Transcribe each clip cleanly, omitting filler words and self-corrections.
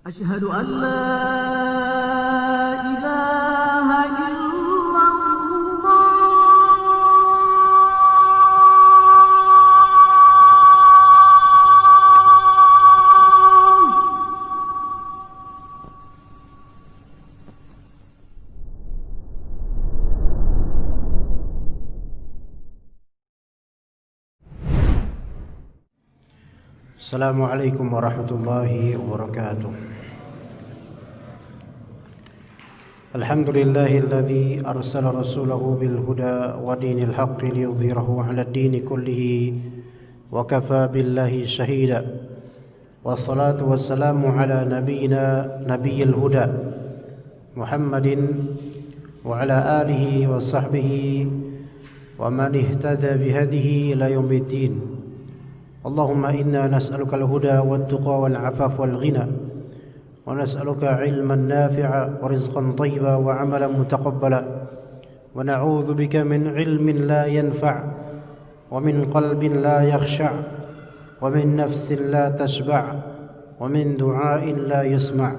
أشهد أن لا إله إلا الله. السلام عليكم ورحمة الله وبركاته. الحمد لله الذي أرسل رسوله بالهدى ودين الحق ليظهره على الدين كله وكفى بالله شهيدا، والصلاة والسلام على نبينا نبي الهدى محمد وعلى آله وصحبه ومن اهتدى بهديه إلى يوم الدين. اللهم إنا نسألك الهدى والتقى والعفاف والغنى، ونسألك علما نافعا ورزقا طيبا وعملا متقبلا، ونعوذ بك من علم لا ينفع ومن قلب لا يخشع ومن نفس لا تشبع ومن دعاء لا يسمع.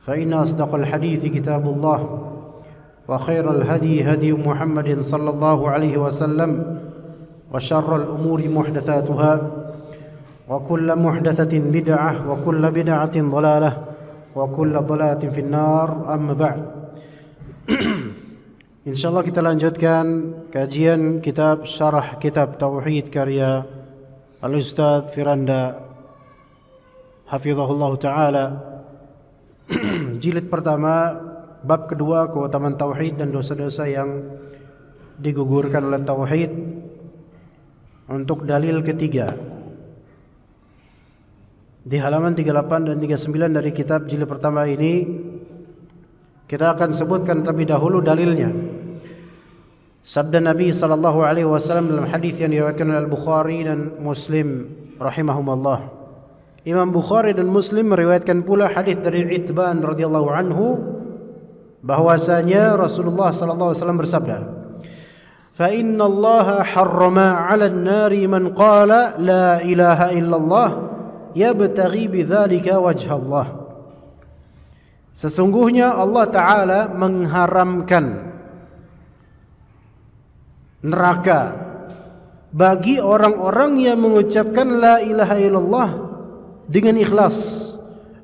فإن أصدق الحديث كتاب الله، وخير الهدي هدي محمد صلى الله عليه وسلم، وشر الأمور محدثاتها، وكل محدثة بدعة، وكل بدعة ضلالة، وكل ضلالة في النار. أما بعد. InsyaAllah kita lanjutkan kajian kitab Syarah Kitab Tauhid karya Al-Ustadz Firanda Hafizahullah Ta'ala. Jilid pertama, bab kedua, keutamaan Tauhid dan dosa-dosa yang digugurkan oleh Tauhid. Untuk dalil ketiga di halaman 38 dan 39 dari kitab jilid pertama ini, kita akan sebutkan terlebih dahulu dalilnya. Sabda Nabi SAW dalam hadis yang diriwayatkan oleh Al-Bukhari dan Muslim rahimahumullah. Imam Bukhari dan Muslim meriwayatkan pula hadis dari Itban radhiyallahu anhu bahwasanya Rasulullah SAW bersabda, فإن الله حرم على النار من قال لا إله إلا الله يبتغي بذلك وجه الله. Sesungguhnya Allah Ta'ala mengharamkan neraka bagi orang-orang yang mengucapkan la ilaha illallah dengan ikhlas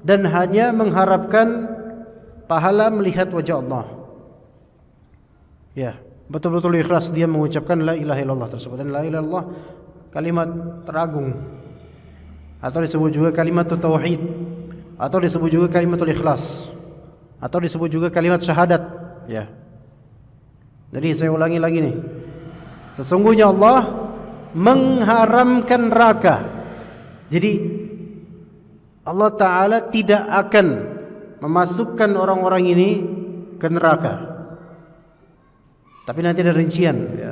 dan hanya mengharapkan pahala melihat wajah Allah. Ya, betul-betul ikhlas dia mengucapkan la ilaha illallah tersebut. Dan la ilaha illallah kalimat teragung, atau disebut juga kalimat tauhid, atau disebut juga kalimatul ikhlas, atau disebut juga kalimat syahadat. Ya. Jadi saya ulangi lagi nih. Sesungguhnya Allah mengharamkan neraka. Jadi Allah Ta'ala tidak akan memasukkan orang-orang ini ke neraka. Tapi nanti ada rincian, ya.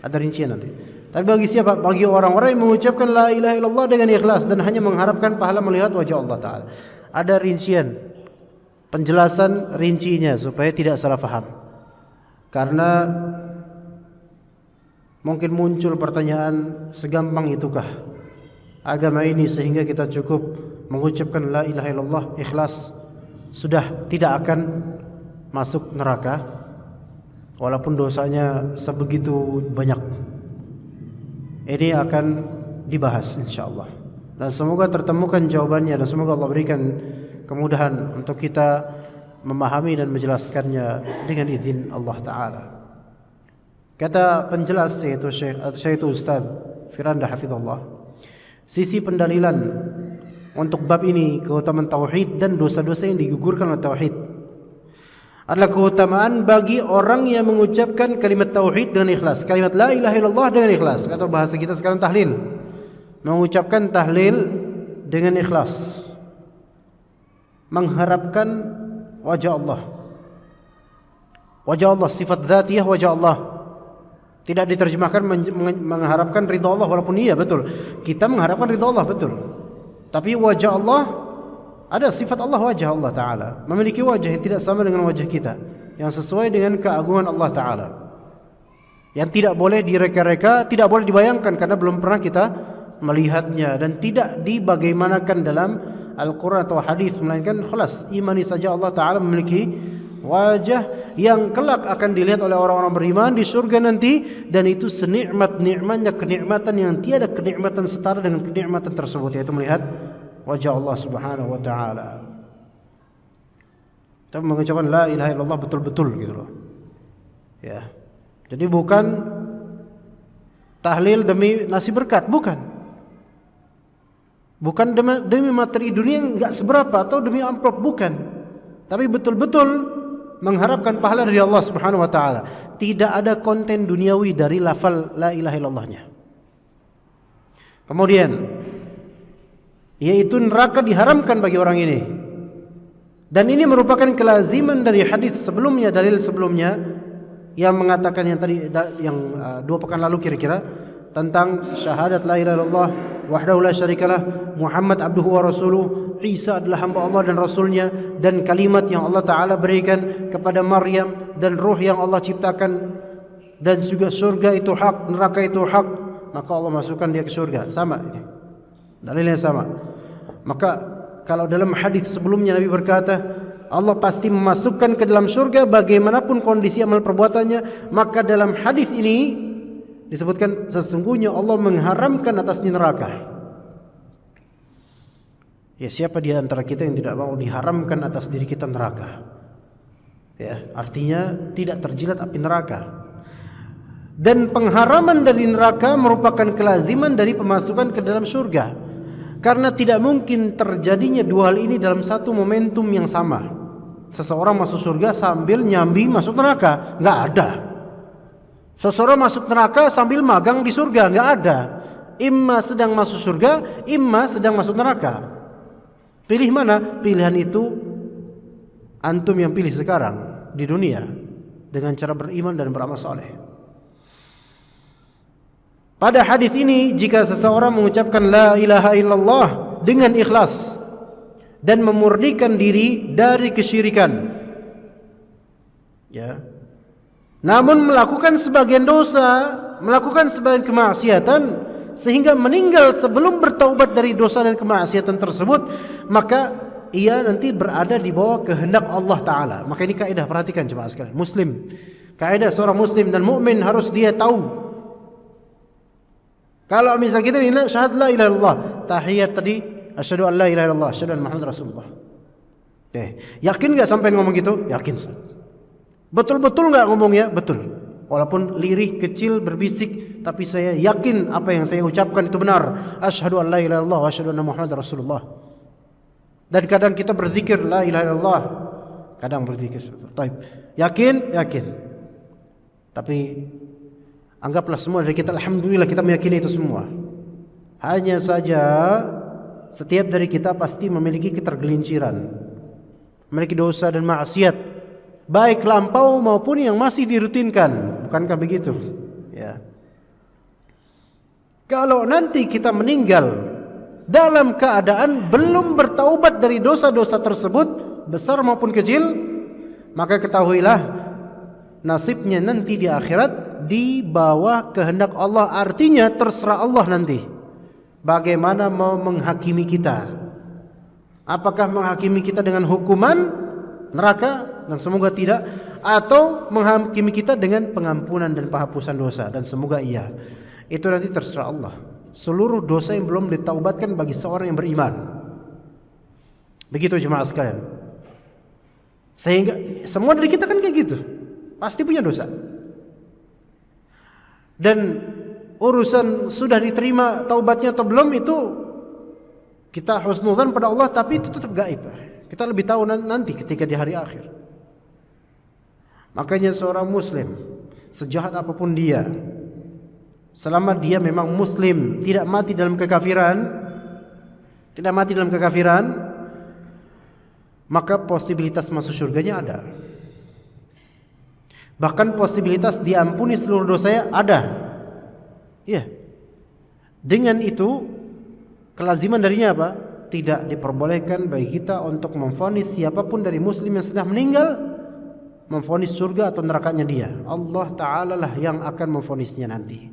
Ada rincian nanti. Tapi bagi siapa? Bagi orang-orang yang mengucapkan la ilaha illallah dengan ikhlas dan hanya mengharapkan pahala melihat wajah Allah Ta'ala. Ada rincian, penjelasan rincinya supaya tidak salah faham. Karena mungkin muncul pertanyaan, segampang itukah agama ini sehingga kita cukup mengucapkan la ilaha illallah ikhlas sudah tidak akan masuk neraka walaupun dosanya sebegitu banyak. Ini akan dibahas insyaallah, dan semoga tertemukan jawabannya, dan semoga Allah berikan kemudahan untuk kita memahami dan menjelaskannya dengan izin Allah Ta'ala. Kata penjelas yaitu Ustaz Firanda Hafizullah, sisi pendalilan untuk bab ini, keutamaan tauhid dan dosa-dosa yang digugurkan oleh tauhid, adalah keutamaan bagi orang yang mengucapkan kalimat tauhid dengan ikhlas, kalimat la ilaha illallah dengan ikhlas, atau bahasa kita sekarang tahlil, mengucapkan tahlil dengan ikhlas, mengharapkan wajah Allah. Wajah Allah, sifat dzatiyah wajah Allah. Tidak diterjemahkan mengharapkan ridha Allah, walaupun iya betul, kita mengharapkan ridha Allah betul. Tapi wajah Allah, ada sifat Allah, wajah Allah Ta'ala memiliki wajah yang tidak sama dengan wajah kita, yang sesuai dengan keagungan Allah Ta'ala, yang tidak boleh direka-reka, tidak boleh dibayangkan karena belum pernah kita melihatnya, dan tidak dibagaimanakan dalam Al-Quran atau hadis, melainkan khalas imani saja Allah Ta'ala memiliki wajah yang kelak akan dilihat oleh orang-orang beriman di surga nanti, dan itu senikmat-nikmatnya kenikmatan yang tiada kenikmatan setara dengan kenikmatan tersebut, yaitu melihat wajah Allah Subhanahu wa Ta'ala. Kita mengucapkan la ilaha illallah betul-betul gitu loh. Ya. Jadi bukan tahlil demi nasi berkat, bukan. Bukan demi materi dunia yang enggak seberapa atau demi amplop, bukan. Tapi betul-betul mengharapkan pahala dari Allah Subhanahu wa Ta'ala. Tidak ada konten duniawi dari lafal la ilaha illallahnya. Kemudian, yaitu neraka diharamkan bagi orang ini. Dan ini merupakan kelaziman dari hadis sebelumnya, dalil sebelumnya yang mengatakan yang tadi, yang 2 pekan lalu kira-kira, tentang syahadat la ilaha illallah wahdahu la syarikalah, Muhammad abduhu wa rasuluh, Isa adalah hamba Allah dan rasulnya, dan kalimat yang Allah Ta'ala berikan kepada Maryam, dan ruh yang Allah ciptakan, dan juga surga itu hak, neraka itu hak, maka Allah masukkan dia ke surga. Sama ini, dalilnya sama. Maka kalau dalam hadis sebelumnya Nabi berkata Allah pasti memasukkan ke dalam surga bagaimanapun kondisi amal perbuatannya, maka dalam hadis ini disebutkan sesungguhnya Allah mengharamkan atasnya neraka. Ya, siapa di antara kita yang tidak mau diharamkan atas diri kita neraka? Ya, artinya tidak terjilat api neraka. Dan pengharaman dari neraka merupakan kelaziman dari pemasukan ke dalam surga. Karena tidak mungkin terjadinya 2 hal ini dalam satu momentum yang sama. Seseorang masuk surga sambil nyambi masuk neraka, enggak ada. Seseorang masuk neraka sambil magang di surga, enggak ada. Imma sedang masuk surga, imma sedang masuk neraka. Pilih mana? Pilihan itu antum yang pilih sekarang di dunia dengan cara beriman dan beramal saleh. Pada hadis ini, jika seseorang mengucapkan la ilaha illallah dengan ikhlas dan memurnikan diri dari kesyirikan, ya, namun melakukan sebagian dosa, melakukan sebagian kemaksiatan, sehingga meninggal sebelum bertaubat dari dosa dan kemaksiatan tersebut, maka ia nanti berada di bawah kehendak Allah Ta'ala. Maka ini kaidah, perhatikan jemaah sekalian, Muslim, kaidah seorang Muslim dan mukmin harus dia tahu. Kalau misal kita ini syahadat la ilaha illallah, tahiyat tadi asyhadu an la ilaha illallah, asyhadu anna Muhammad Rasulullah. Yakin enggak sampai ngomong gitu? Yakin. Betul-betul enggak ngomongnya? Betul. Walaupun lirih, kecil, berbisik, tapi saya yakin apa yang saya ucapkan itu benar. Asyhadu an la ilaha illallah wa asyhadu anna Muhammad Rasulullah. Dan kadang kita berzikir la ilaha illallah, kadang berzikir. Baik. Yakin? Yakin. Tapi anggaplah semua dari kita, alhamdulillah kita meyakini itu semua. Hanya saja setiap dari kita pasti memiliki ketergelinciran, memiliki dosa dan maksiat, baik lampau maupun yang masih dirutinkan. Bukankah begitu? Ya. Kalau nanti kita meninggal dalam keadaan belum bertaubat dari dosa-dosa tersebut, besar maupun kecil, maka ketahuilah nasibnya nanti di akhirat di bawah kehendak Allah. Artinya terserah Allah nanti bagaimana mau menghakimi kita. Apakah menghakimi kita dengan hukuman neraka, dan semoga tidak, atau menghakimi kita dengan pengampunan dan penghapusan dosa, dan semoga iya. Itu nanti terserah Allah. Seluruh dosa yang belum ditaubatkan bagi seorang yang beriman. Begitu jemaah sekalian. Sehingga semua dari kita kan kayak gitu, pasti punya dosa. Dan urusan sudah diterima taubatnya atau belum itu kita husnudzan pada Allah, tapi itu tetap gaib. Kita lebih tahu nanti ketika di hari akhir. Makanya seorang muslim, sejahat apapun dia, selama dia memang muslim, tidak mati dalam kekafiran, maka posibilitas masuk surganya ada. Bahkan posibilitas diampuni seluruh dosanya ada. Ya. Dengan itu kelaziman darinya apa? Tidak diperbolehkan bagi kita untuk memvonis siapapun dari muslim yang sudah meninggal, memvonis surga atau nerakanya dia. Allah Ta'ala lah yang akan memvonisnya nanti.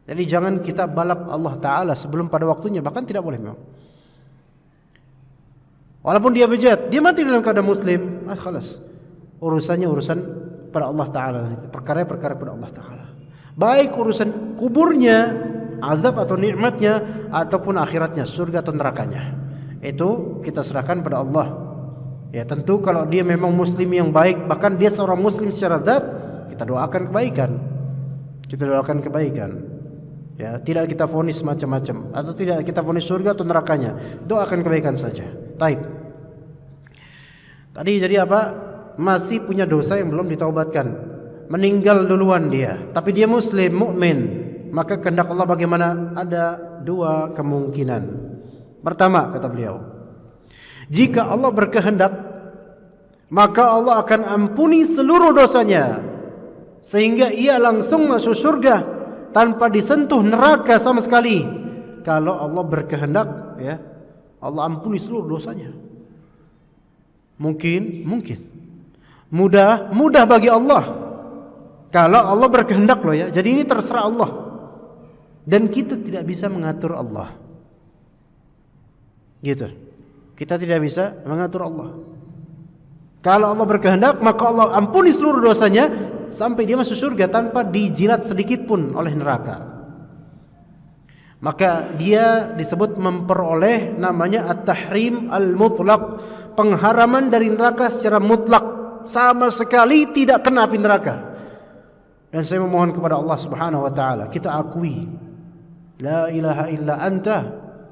Jadi jangan kita balap Allah Ta'ala sebelum pada waktunya, bahkan tidak boleh memang. Walaupun dia bejat, dia mati dalam keadaan muslim, khalas. Urusannya urusan pada Allah Ta'ala, perkara-perkara pada Allah Ta'ala. Baik urusan kuburnya, azab atau nikmatnya, ataupun akhiratnya, surga atau nerakanya, itu kita serahkan pada Allah. Ya tentu kalau dia memang muslim yang baik, bahkan dia seorang muslim secara zat, kita doakan kebaikan. Kita doakan kebaikan. Ya, tidak kita vonis macam-macam, atau tidak kita vonis surga atau nerakanya. Doakan kebaikan saja. Taib. Tadi jadi apa? Masih punya dosa yang belum ditaubatkan. Meninggal duluan dia, tapi dia muslim, mukmin. Maka kehendak Allah bagaimana? Ada dua kemungkinan. Pertama, kata beliau, jika Allah berkehendak, maka Allah akan ampuni seluruh dosanya, sehingga ia langsung masuk surga tanpa disentuh neraka sama sekali. Kalau Allah berkehendak, ya, Allah ampuni seluruh dosanya. Mungkin mudah bagi Allah. Kalau Allah berkehendak loh ya. Jadi ini terserah Allah. Dan kita tidak bisa mengatur Allah. Gitu. Kita tidak bisa mengatur Allah. Kalau Allah berkehendak, maka Allah ampuni seluruh dosanya sampai dia masuk surga tanpa dijilat sedikit pun oleh neraka. Maka dia disebut memperoleh namanya at-tahrim al-mutlaq, pengharaman dari neraka secara mutlak, sama sekali tidak kena api neraka. Dan saya memohon kepada Allah Subhanahu wa taala, kita akui la ilaha illa anta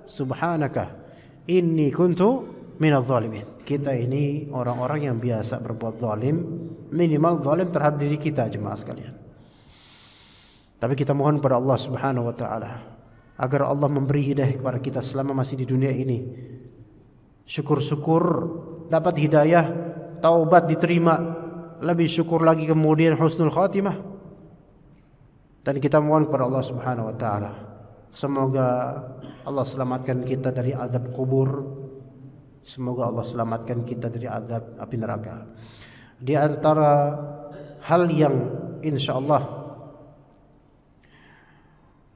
subhanaka inni kuntu minadh zalimin. Kita ini orang-orang yang biasa berbuat zalim, minimal zalim terhadap diri kita, jemaah sekalian. Tapi kita mohon kepada Allah Subhanahu wa taala agar Allah memberi hidayah kepada kita selama masih di dunia ini. Syukur-syukur dapat hidayah, taubat diterima, lebih syukur lagi kemudian husnul khatimah. Dan kita mohon kepada Allah Subhanahu wa taala, semoga Allah selamatkan kita dari azab kubur. Semoga Allah selamatkan kita dari azab api neraka. Di antara hal yang insyaallah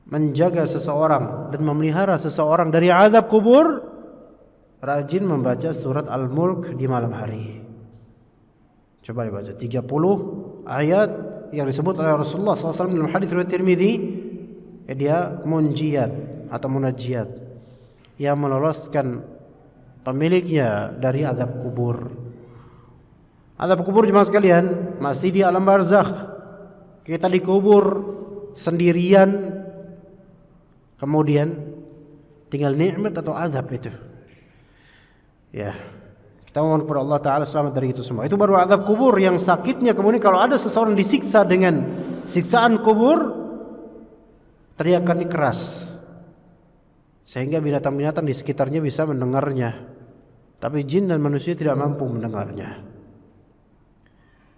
menjaga seseorang dan memelihara seseorang dari azab kubur, rajin membaca surat Al-Mulk di malam hari. Coba dibaca 30 ayat yang disebut oleh Rasulullah SAW dalam hadis riwayat Tirmidzi. Dia munjiat atau munajiat yang meloloskan pemiliknya dari azab kubur. Azab kubur jemaah sekalian masih di alam barzakh. Kita dikubur sendirian, kemudian tinggal nikmat atau azab itu. Ya, kita mohon kepada Allah Ta'ala selamat dari itu semua. Itu baru azab kubur yang sakitnya. Kemudian kalau ada seseorang disiksa dengan siksaan kubur, teriakannya keras sehingga binatang-binatang di sekitarnya bisa mendengarnya, tapi jin dan manusia tidak mampu mendengarnya.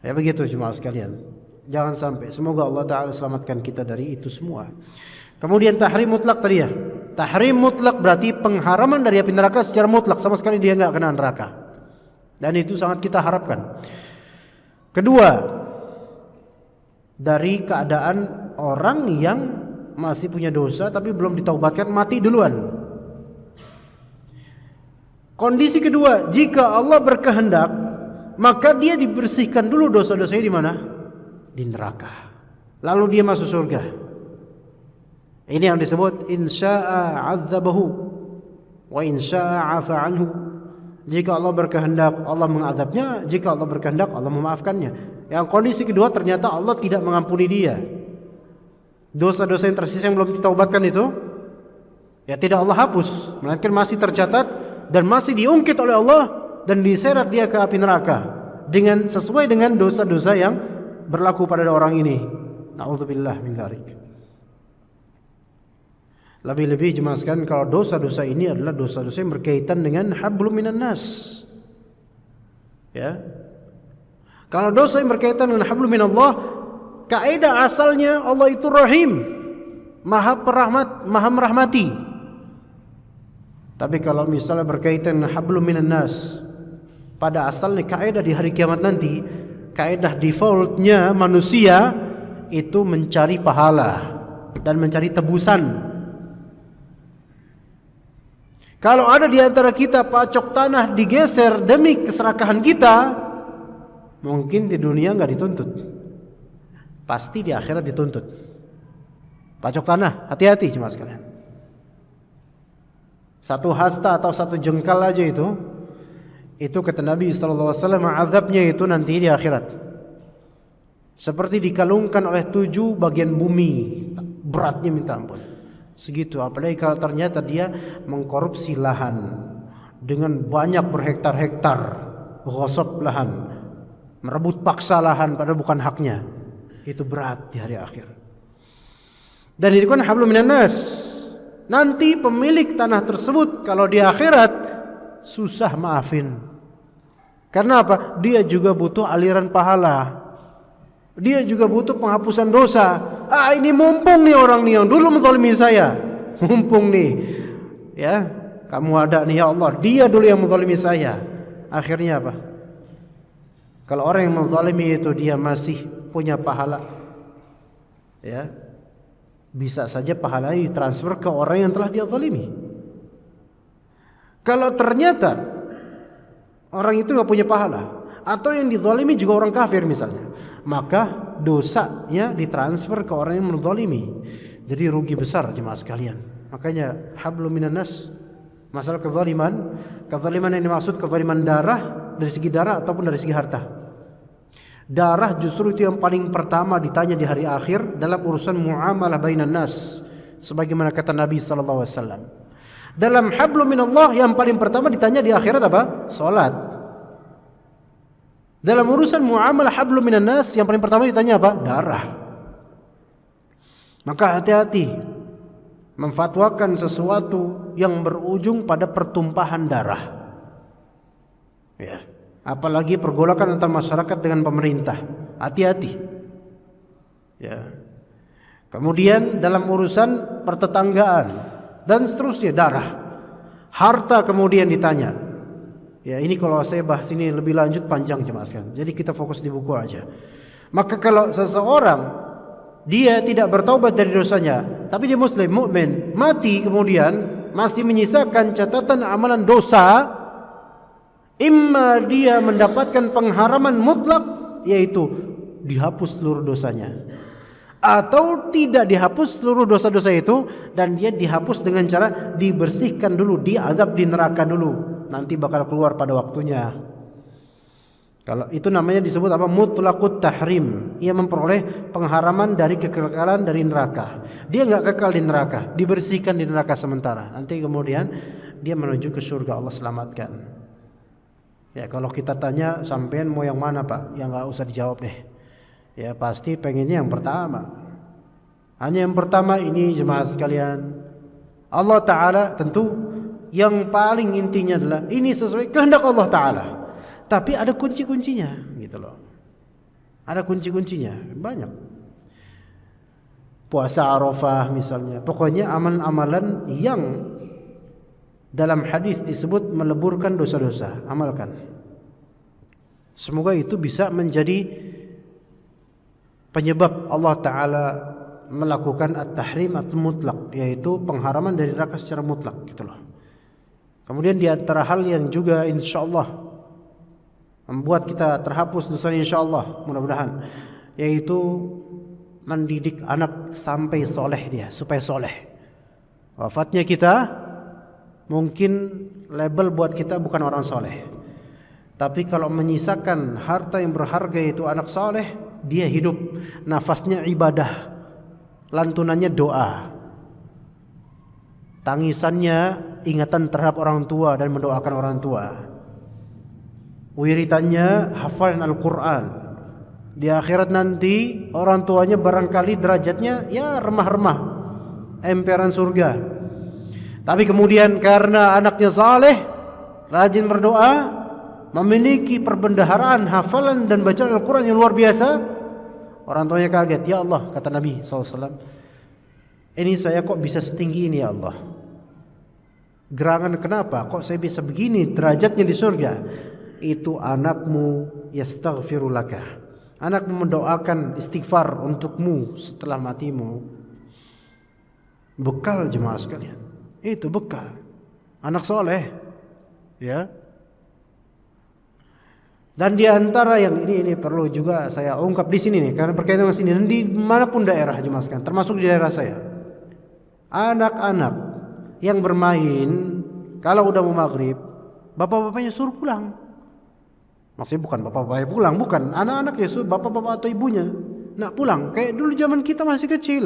Ya begitu jemaah sekalian. Jangan sampai, semoga Allah Ta'ala selamatkan kita dari itu semua. Kemudian tahrim mutlak tadi ya. Tahrim mutlak berarti pengharaman dari api neraka secara mutlak, sama sekali dia enggak kena neraka. Dan itu sangat kita harapkan. Kedua, dari keadaan orang yang masih punya dosa tapi belum ditaubatkan, mati duluan. Kondisi kedua, jika Allah berkehendak, maka dia dibersihkan dulu dosa-dosanya di mana? Di neraka. Lalu dia masuk surga. Ini yang disebut insya'a 'adzabahu wa insya'a 'afa anhu. Jika Allah berkehendak, Allah mengazabnya. Jika Allah berkehendak, Allah memaafkannya. Yang kondisi kedua, ternyata Allah tidak mengampuni dia. Dosa-dosa yang tersisa yang belum ditaubatkan itu, ya tidak Allah hapus, melainkan masih tercatat dan masih diungkit oleh Allah dan diseret dia ke api neraka dengan sesuai dengan dosa-dosa yang berlaku pada orang ini. Nauzubillah min dzalik. Lebih-lebih jemaah sekalian, kalau dosa-dosa ini adalah dosa-dosa yang berkaitan dengan hablum minan nas. Ya. Kalau dosa yang berkaitan dengan hablum minallah, kaidah asalnya Allah itu Rahim, Maha Perahmat, Maha merahmati. Tapi kalau misalnya berkaitan dengan hablum minan nas, pada asalnya kaidah di hari kiamat nanti, kaidah defaultnya manusia itu mencari pahala dan mencari tebusan. Kalau ada di antara kita pacok tanah digeser demi keserakahan kita, mungkin di dunia nggak dituntut, pasti di akhirat dituntut. Pacok tanah, hati-hati jemaah sekalian. Satu hasta atau satu jengkal aja itu kata Nabi SAW, azabnya itu nanti di akhirat seperti dikalungkan oleh 7 bagian bumi, beratnya minta ampun. Segitu, apalagi kalau ternyata dia mengkorupsi lahan dengan banyak berhektar-hektar, ghasab lahan, merebut paksa lahan padahal bukan haknya. Itu berat di hari akhir. Dan itu kan hablum minan nas. Nanti pemilik tanah tersebut kalau di akhirat susah maafin. Karena apa? Dia juga butuh aliran pahala. Dia juga butuh penghapusan dosa. Ini mumpung nih orang nih yang dulu menzalimi saya. Mumpung nih. Ya, kamu ada nih ya Allah. Dia dulu yang menzalimi saya. Akhirnya apa? Kalau orang yang menzalimi itu dia masih punya pahala. Ya. Bisa saja pahalanya ditransfer ke orang yang telah dia zalimi. Kalau ternyata orang itu nggak punya pahala, atau yang dizalimi juga orang kafir misalnya, maka dosanya ditransfer ke orang yang menzalimi. Jadi rugi besar jemaah sekalian. Makanya hablum minan nas, masalah kezaliman yang dimaksud kezaliman darah, dari segi darah ataupun dari segi harta. Darah justru itu yang paling pertama ditanya di hari akhir dalam urusan muamalah bainan nas, sebagaimana kata Nabi sallallahu alaihi wasallam. Dalam hablum minallah yang paling pertama ditanya di akhirat apa? Salat. Dalam urusan muamalah hablum minan nas yang paling pertama ditanya apa? Darah. Maka hati-hati memfatwakan sesuatu yang berujung pada pertumpahan darah. Ya. Apalagi pergolakan antar masyarakat dengan pemerintah. Hati-hati. Ya. Kemudian dalam urusan pertetanggaan dan seterusnya, darah. Harta kemudian ditanya. Ya, ini kalau saya bahas ini lebih lanjut panjang jemaah sekalian. Jadi kita fokus di buku aja. Maka kalau seseorang dia tidak bertaubat dari dosanya, tapi dia muslim, mukmin, mati kemudian masih menyisakan catatan amalan dosa, imma dia mendapatkan pengharaman mutlak, yaitu dihapus seluruh dosanya, atau tidak dihapus seluruh dosa-dosa itu dan dia dihapus dengan cara dibersihkan dulu, diazab di neraka dulu, nanti bakal keluar pada waktunya. Kalau itu namanya disebut apa? Mutlaqut tahrim. Ia memperoleh pengharaman dari kekekalan dari neraka. Dia enggak kekal di neraka, dibersihkan di neraka sementara. Nanti kemudian dia menuju ke surga, Allah selamatkan. Ya, kalau kita tanya sampean mau yang mana Pak? Ya nggak usah dijawab deh. Ya pasti pengennya yang pertama. Hanya yang pertama ini jemaah sekalian. Allah Ta'ala tentu yang paling intinya adalah ini sesuai kehendak Allah Ta'ala. Tapi ada kunci-kuncinya gitu loh. Ada kunci-kuncinya banyak. Puasa Arafah misalnya. Pokoknya amalan-amalan yang dalam hadis disebut meleburkan dosa-dosa, amalkan. Semoga itu bisa menjadi penyebab Allah Ta'ala melakukan at-tahrim atau mutlak, yaitu pengharaman dari neraka secara mutlak gitu loh. Kemudian di antara hal yang juga insyaallah membuat kita terhapus dosa insyaallah, mudah-mudahan, yaitu mendidik anak sampai soleh dia, supaya soleh. Wafatnya kita mungkin label buat kita bukan orang soleh, tapi kalau menyisakan harta yang berharga itu anak soleh, dia hidup, nafasnya ibadah, lantunannya doa, tangisannya ingatan terhadap orang tua dan mendoakan orang tua, wiritannya hafalan Al-Quran. Di akhirat nanti orang tuanya barangkali derajatnya ya remah-remah, emperan surga. Tapi kemudian karena anaknya saleh, rajin berdoa, memiliki perbendaharaan hafalan dan bacaan Al-Quran yang luar biasa, orang tuanya kaget. Ya Allah, kata Nabi SAW, ini saya kok bisa setinggi ini ya Allah? Gerangan kenapa? Kok saya bisa begini derajatnya di surga? Itu anakmu yastaghfiru laka. Anakmu mendoakan istighfar untukmu setelah matimu. Bekal jemaah sekalian. Itu bekal. anak soleh, ya. Dan di antara yang ini perlu juga saya ungkap di sini nih, karena berkaitan dengan sini dan di manapun daerah jemaah sekalian, termasuk di daerah saya, anak-anak yang bermain kalau udah mau maghrib, bapak-bapaknya suruh pulang. Maksudnya bukan bapak-bapaknya pulang, bukan anak-anaknya suruh bapak-bapak atau ibunya nak pulang. Kayak dulu zaman kita masih kecil.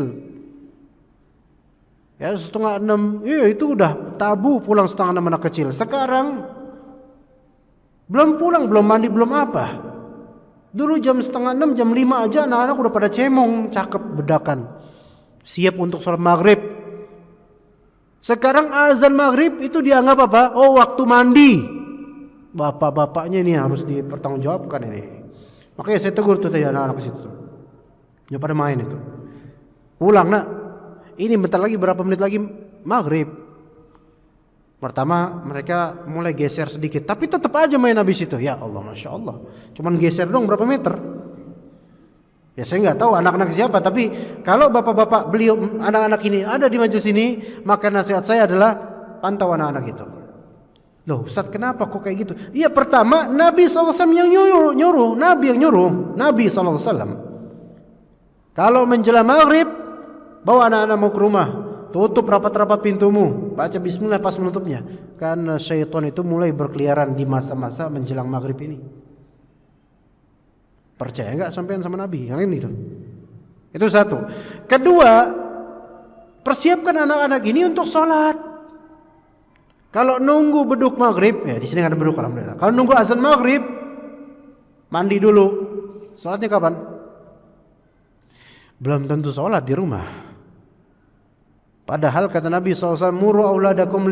Ya 5:30, itu udah tabu pulang 5:30 anak kecil. Sekarang belum pulang, belum mandi, belum apa. Dulu jam 5:30, jam 5 aja anak-anak udah pada cemong, cakep, bedakan, siap untuk sholat maghrib. Sekarang azan maghrib itu dianggap apa? Oh, waktu mandi. Bapak-bapaknya ini harus dipertanggungjawabkan ini. Makanya saya tegur tuh tadi anak-anak ke situ tuh. Ya pada main itu. Pulang nak. Ini bentar lagi, berapa menit lagi maghrib. Pertama mereka mulai geser sedikit, tapi tetap aja main habis itu. Ya Allah, Masya Allah. Cuman geser dong berapa meter. Ya saya nggak tahu anak-anak siapa, tapi kalau bapak-bapak beliau anak-anak ini ada di majelis ini, maka nasihat saya adalah pantau anak-anak itu. Loh Ustaz, kenapa kok kayak gitu? Iya, pertama Nabi SAW yang nyuruh, Nabi yang nyuruh, Nabi SAW. Kalau menjelang maghrib, bawa anak-anak mau ke rumah, tutup rapat-rapat pintumu, baca bismillah pas menutupnya, karena syaitan itu mulai berkeliaran di masa-masa menjelang maghrib ini. Percaya nggak sampean sama Nabi? Yang ini tuh. Itu satu. Kedua, persiapkan anak-anak ini untuk sholat. Kalau nunggu beduk maghrib, ya di sini ada beduk alhamdulillah. Kalau nunggu azan maghrib, mandi dulu. Sholatnya kapan? Belum tentu sholat di rumah. Padahal kata Nabi SAW, muru auladakum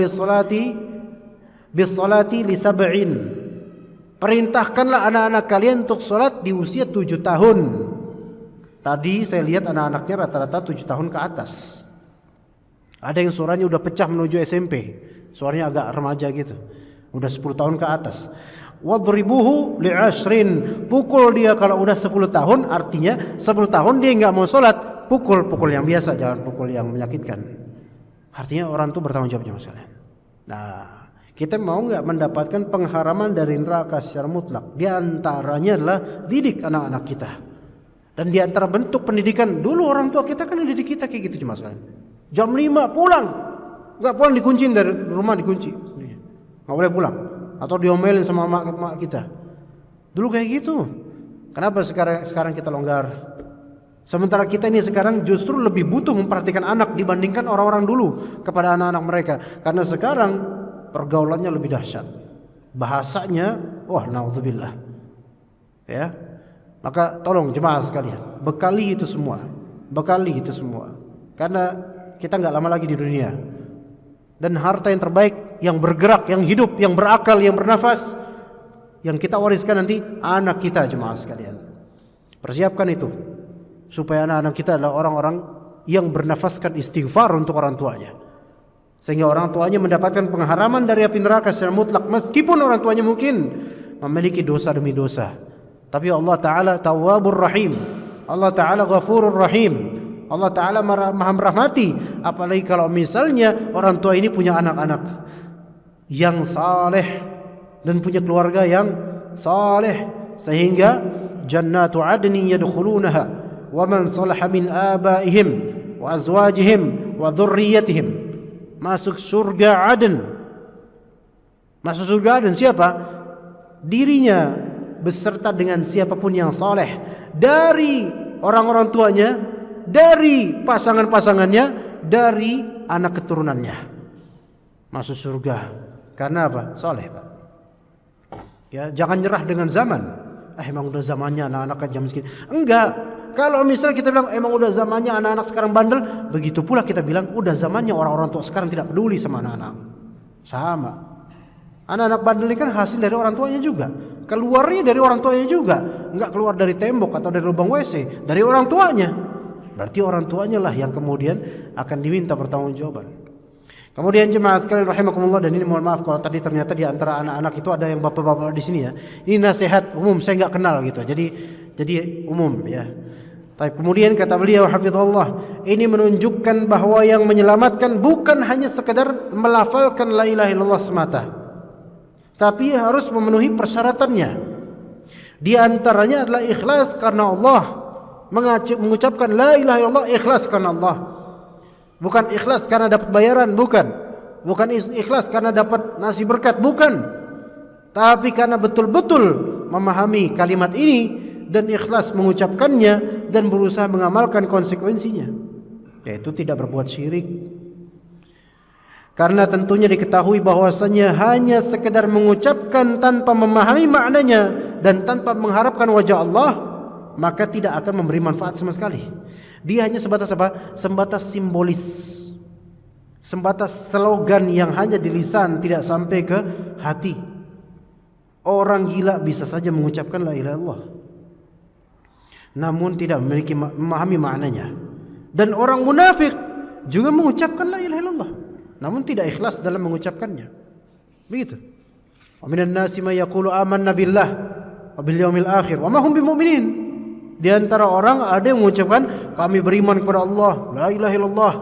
bis-salati li sab'in. Perintahkanlah anak-anak kalian untuk sholat di usia 7 tahun. Tadi saya lihat anak-anaknya rata-rata 7 tahun ke atas. Ada yang suaranya udah pecah menuju SMP. Suaranya agak remaja gitu. Udah 10 tahun ke atas. Wadribuhu li'ashrin. Pukul dia kalau udah 10 tahun, artinya 10 tahun dia nggak mau sholat. Pukul yang biasa, jangan pukul yang menyakitkan. Artinya orang tuh bertanggung jawab masalah. Nah, kita mau nggak mendapatkan pengharaman dari neraka secara mutlak? Di antaranya adalah didik anak-anak kita. Dan di antara bentuk pendidikan, dulu orang tua kita kan didik kita kayak gitu cuma sekalian. Jam 5 pulang. Nggak pulang dikunciin dari rumah, dikunci. Nggak boleh pulang. Atau diomelin sama mak kita. Dulu kayak gitu. Kenapa sekarang kita longgar? Sementara kita ini sekarang justru lebih butuh memperhatikan anak dibandingkan orang-orang dulu kepada anak-anak mereka. Karena sekarang pergaulannya lebih dahsyat. Bahasanya, wah naudzubillah. Ya. Maka tolong jemaah sekalian, bekali itu semua. Karena kita nggak lama lagi di dunia. Dan harta yang terbaik, yang bergerak, yang hidup, yang berakal, yang bernafas, yang kita wariskan nanti anak kita jemaah sekalian. Persiapkan itu supaya anak-anak kita adalah orang-orang yang bernafaskan istighfar untuk orang tuanya, sehingga orang tuanya mendapatkan pengharaman dari api neraka secara mutlak, meskipun orang tuanya mungkin memiliki dosa demi dosa. Tapi Allah Ta'ala Tawwabur Rahim, Allah Ta'ala Ghafurur Rahim, Allah Ta'ala maha merahmati. Apalagi kalau misalnya orang tua ini punya anak-anak yang saleh dan punya keluarga yang saleh, sehingga jannatu adni yadkhulunaha wa man salaha min abaihim wa azwajihim wa dhurriyyatihim. Masuk surga Aden. Masuk surga Aden siapa? Dirinya beserta dengan siapapun yang saleh dari orang-orang tuanya, dari pasangan-pasangannya, dari anak keturunannya. Masuk surga. Karena apa? Saleh, Pak. Ya, jangan nyerah dengan zaman. Emang udah zamannya anak-anak jam miskin. Enggak. Kalau misalnya kita bilang emang udah zamannya anak-anak sekarang bandel, begitu pula kita bilang udah zamannya orang-orang tua sekarang tidak peduli sama anak-anak. Sama. Anak-anak bandel ini kan hasil dari orang tuanya juga. Keluarnya dari orang tuanya juga. Enggak keluar dari tembok atau dari lubang WC, dari orang tuanya. Berarti orang tuanya lah yang kemudian akan diminta pertanggungjawaban. Kemudian jemaah sekalian rahimakumullah, dan ini mohon maaf kalau tadi ternyata di antara anak-anak itu ada yang bapak-bapak di sini ya. Ini nasihat umum, saya nggak kenal gitu. Jadi umum ya. Tapi kemudian kata beliau hafizallah, ini menunjukkan bahwa yang menyelamatkan bukan hanya sekedar melafalkan la ilaha illallah semata, tapi harus memenuhi persyaratannya. Di antaranya adalah ikhlas karena Allah. Mengucapkan la ilaha illallah ikhlas karena Allah. Bukan ikhlas karena dapat bayaran, bukan. Bukan ikhlas karena dapat nasi berkat, bukan. Tapi karena betul-betul memahami kalimat ini dan ikhlas mengucapkannya dan berusaha mengamalkan konsekuensinya, yaitu tidak berbuat syirik. Karena tentunya diketahui bahwasanya hanya sekedar mengucapkan tanpa memahami maknanya dan tanpa mengharapkan wajah Allah, maka tidak akan memberi manfaat sama sekali. Dia hanya sebatas apa? Sebatas simbolis, sebatas slogan yang hanya di lisan, tidak sampai ke hati. Orang gila bisa saja mengucapkan la ilaha illallah, namun tidak memahami maknanya. Dan orang munafik juga mengucapkan la ilaha illallah, namun tidak ikhlas dalam mengucapkannya. Begitu. Wa minan nasi may yaqulu amanna billah wa bil yaumil akhir wa ma hum bimumin. Di antara orang ada yang mengucapkan kami beriman kepada Allah, la ilaha illallah,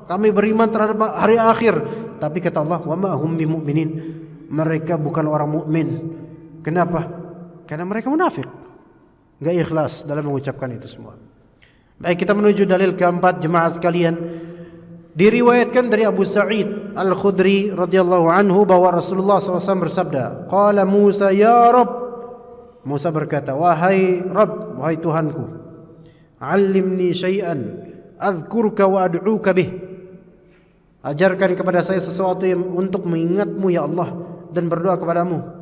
kami beriman terhadap hari akhir, tapi kata Allah wa ma hum bimumin, mereka bukan orang mukmin. Kenapa? Karena mereka munafik, enggak ikhlas dalam mengucapkan itu semua. Baik, kita menuju dalil keempat jemaah sekalian. Diriwayatkan dari Abu Sa'id Al-Khudri radhiyallahu anhu bahwa Rasulullah SAW bersabda, qala Musa ya Rabb, Musa berkata, wahai Rabb, wahai Tuhanku, allimni syai'an adhkuruka wa ad'uka bih, ajarkan kepada saya sesuatu yang untuk mengingatmu ya Allah dan berdoa kepadamu.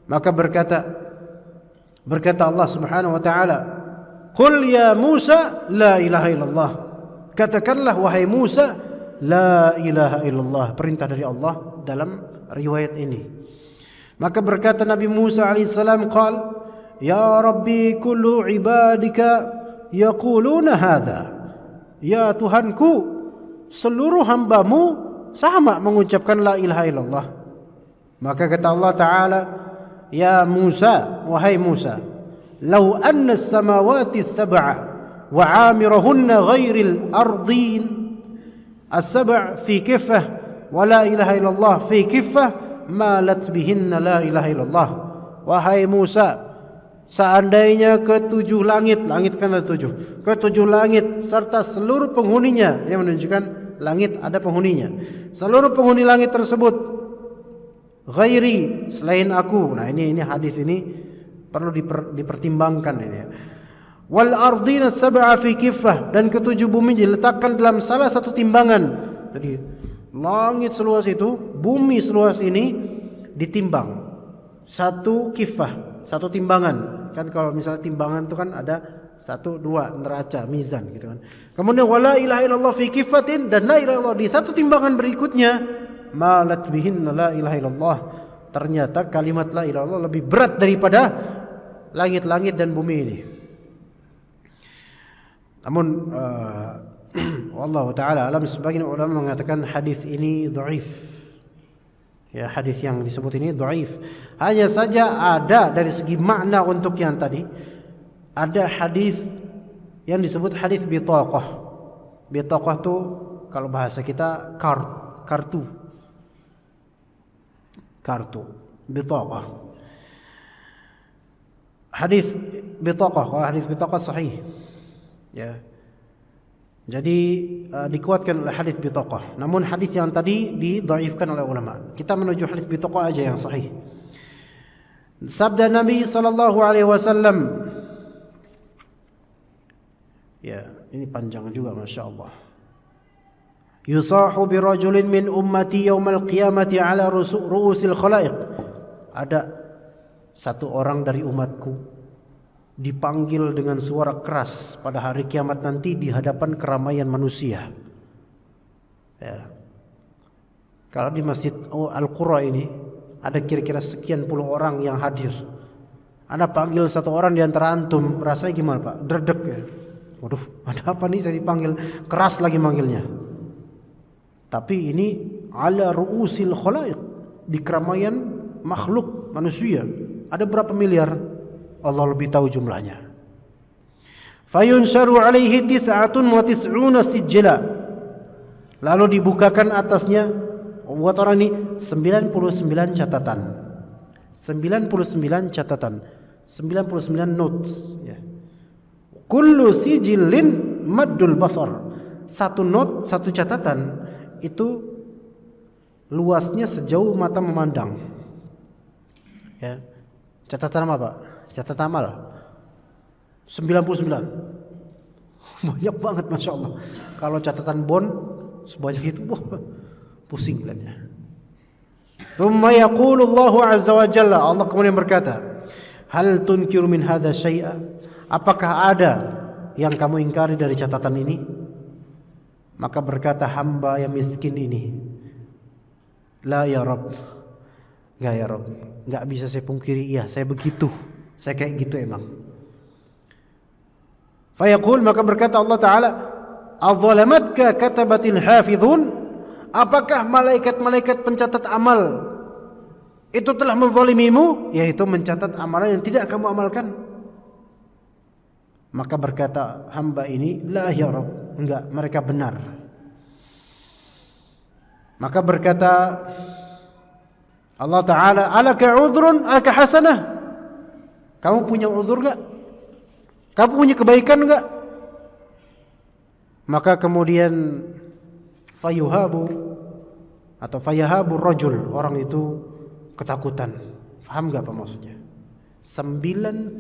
Maka berkata Allah Subhanahu wa taala, qul ya Musa la ilaha illallah, katakanlah wahai Musa la ilaha illallah, perintah dari Allah dalam riwayat ini. Maka berkata Nabi Musa alaihissalam, qal ya Rabbi kullu ibadika yaquluna hadha, ya Tuhanku seluruh hambamu sama mengucapkan la ilaha illallah. Maka kata Allah taala, ya Musa, wahai Musa, law anna as-samawati as-sab'a wa 'amirahunna ghairil ardin as-sab' fi kiffah wa la ilaha illallah fi kiffah malat bihinna la ilaha illallah. Wahai Musa, seandainya ketujuh langit, langit kan ada tujuh, ketujuh langit serta seluruh penghuninya, yang menunjukkan langit ada penghuninya, seluruh penghuni langit tersebut ghairi, selain aku. Nah ini hadis ini perlu dipertimbangkan ini ya. Wal ardina sab'a fi kiffah, dan ketujuh bumi diletakkan dalam salah satu timbangan. Jadi langit seluas itu, bumi seluas ini ditimbang satu kiffah, satu timbangan. Kan kalau misalnya timbangan itu kan ada satu, dua, neraca, mizan gitu kan. Kemudian wala ilaha illallah fi kiffatin, dan la ilaha illallah di satu timbangan berikutnya, malat bihinna la ilaha illallah. Ternyata kalimat la ilaha illallah lebih berat daripada langit-langit dan bumi ini. Namun wallahu taala alam, sebagian ulama mengatakan hadis ini dhaif. Ya, hadis yang disebut ini dhaif. Hanya saja ada dari segi makna untuk yang tadi, ada hadis yang disebut hadis bitaqah. Bitaqah itu kalau bahasa kita kartu. Bitaqah. Hadis bitaqah, kalau hadis bitaqah sahih. Ya. Jadi dikuatkan oleh hadis bitaqah. Namun hadis yang tadi didhaifkan oleh ulama. Kita menuju hadis bitaqah aja yang sahih. Sabda Nabi sallallahu alaihi wasallam. Ya, ini panjang juga masya-Allah. Yusahu bi rajulin min ummati yaumal qiyamati ala ru'usil khalaiq. Ada satu orang dari umatku dipanggil dengan suara keras pada hari kiamat nanti di hadapan keramaian manusia. Ya. Kalau di Masjid Al-Qura ini ada kira-kira sekian puluh orang yang hadir. Anda panggil satu orang di antara antum, rasanya gimana Pak? Dredeg ya. Waduh, ada apa nih saya dipanggil? Keras lagi manggilnya. Tapi ini ala ru'usil khalaiq, di keramaian makhluk manusia. Ada berapa miliar? Allah lebih tahu jumlahnya. Fayunsharu alaihi 99 sijla. Lalu dibukakan atasnya buat orang ini 99 catatan. 99 catatan. 99 notes ya. Kullu sijillin maddul basar. Satu note, satu catatan itu luasnya sejauh mata memandang. Ya. Catatan apa, Pak? Catatan amal. 99. Banyak banget, Masya Allah. Kalau catatan bond sebanyak itu, pusing lihatnya. Thumma yaqulu Allahu azza wa jalla, Allah kemudian berkata, hal tunkiru min hadha syai'a? Apakah ada yang kamu ingkari dari catatan ini? Maka berkata hamba yang miskin ini, la ya Rabb. Enggak ya Rabb, enggak bisa saya pungkiri, iya saya begitu. Saya kayak gitu emang. Fayaqul, maka berkata Allah Ta'ala, adzalamatka katabatil hafidhun? Apakah malaikat-malaikat pencatat amal itu telah menzalimimu? Yaitu mencatat amalan yang tidak kamu amalkan. Maka berkata hamba ini, la ya Rabb, enggak, mereka benar. Maka berkata Allah Ta'ala, alaka udhrun, alaka hasanah? Kamu punya uzur enggak? Kamu punya kebaikan enggak? Maka kemudian fayuhabu atau fayahabu rajul, orang itu ketakutan. Faham enggak apa maksudnya? 99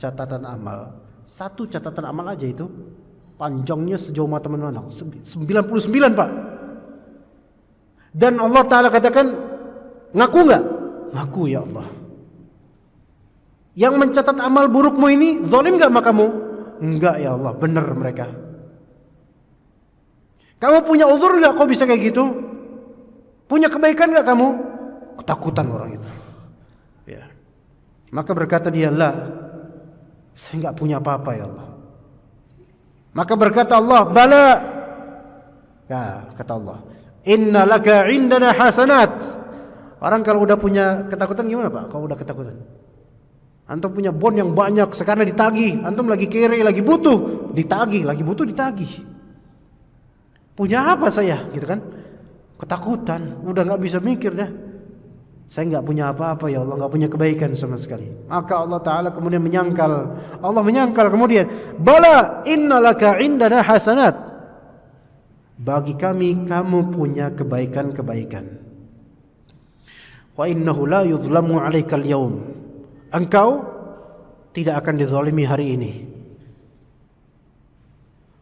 catatan amal. Satu catatan amal aja itu panjangnya sejauh mata memandang. 99, Pak. Dan Allah Ta'ala katakan, ngaku enggak? Ngaku ya Allah. Yang mencatat amal burukmu ini zalim enggak sama kamu? Enggak ya Allah, benar mereka. Kamu punya uzur enggak kok bisa kayak gitu? Punya kebaikan enggak kamu? Ketakutan orang itu. Ya. Maka berkata dia, la, saya enggak punya apa-apa ya Allah. Maka berkata Allah, bala. Ya, kata Allah, inna laka indana hasanat. Orang kalau udah punya ketakutan gimana, Pak? Kalau udah ketakutan, antum punya bond yang banyak, sekarang ditagih. Antum lagi kere, lagi butuh, ditagih, lagi butuh, ditagih. Punya apa saya? Gitu kan? Ketakutan, udah nggak bisa mikir dah. Saya nggak punya apa-apa ya Allah, nggak punya kebaikan sama sekali. Maka Allah Ta'ala kemudian menyangkal. Allah menyangkal kemudian, bala innalaka indana hasanat. Bagi kami kamu punya kebaikan-kebaikan. Wa innahu la yuzlamu 'alaikal yaum. Engkau tidak akan dizalimi hari ini.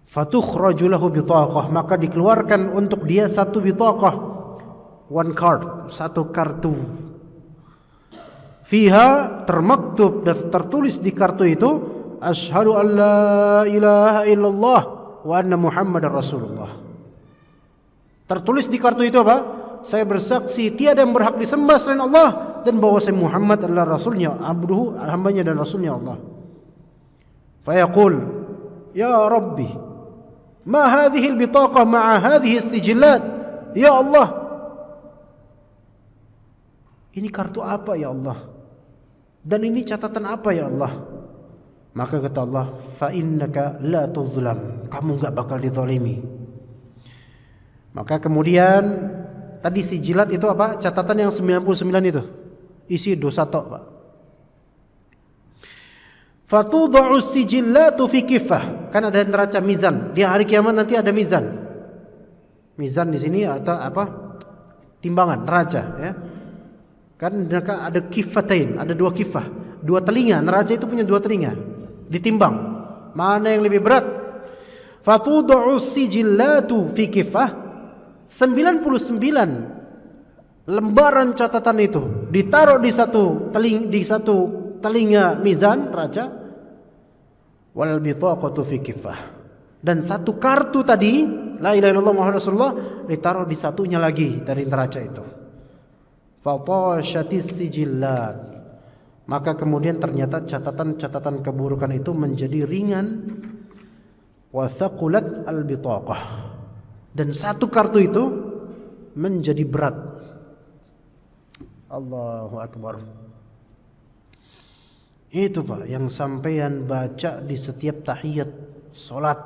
Fatukhraju lahu bitaqah, maka dikeluarkan untuk dia satu bitaqah, one card, satu kartu. Fiha, termaktub dan tertulis di kartu itu, asyhadu an la ilaha illallah wa anna Muhammadar Rasulullah. Tertulis di kartu itu apa? Saya bersaksi tiada yang berhak disembah selain Allah dan bahwa saya Muhammad adalah Rasulnya, abduhu, hambanya dan Rasulnya Allah. Fayaqul, ya Rabbi, ma hadhihi al-bitaqah ma'a hadhihi as-sijillat? Ya Allah, ini kartu apa ya Allah? Dan ini catatan apa ya Allah? Maka kata Allah, fa innaka la tuzlam, kamu enggak bakal dizalimi. Maka kemudian tadi sijilat itu apa? Catatan yang 99 itu isi dosa tok, Pak. Fatud'u sijillatu fi kiffah. Kan ada neraca mizan. Di hari kiamat nanti ada mizan. Mizan di sini atau apa? Timbangan, neraca, ya. Kan ada kifatain, ada dua kifah, dua telinga. Neraca itu punya dua telinga. Ditimbang. Mana yang lebih berat? Fatud'u sijillatu fi kiffah. 99 lembaran catatan itu ditaruh di satu telinga mizan raja, wal bitaqatu fi kiffah, dan satu kartu tadi la ilaha illallah Muhammad Rasulullah ditaruh di satunya lagi dari neraca itu. Fatashatis sijillat, maka kemudian ternyata catatan-catatan keburukan itu menjadi ringan. Wa thaqulat al bitaqah, dan satu kartu itu menjadi berat. Allahu Akbar. Itu Pak yang sampean baca di setiap tahiyat salat.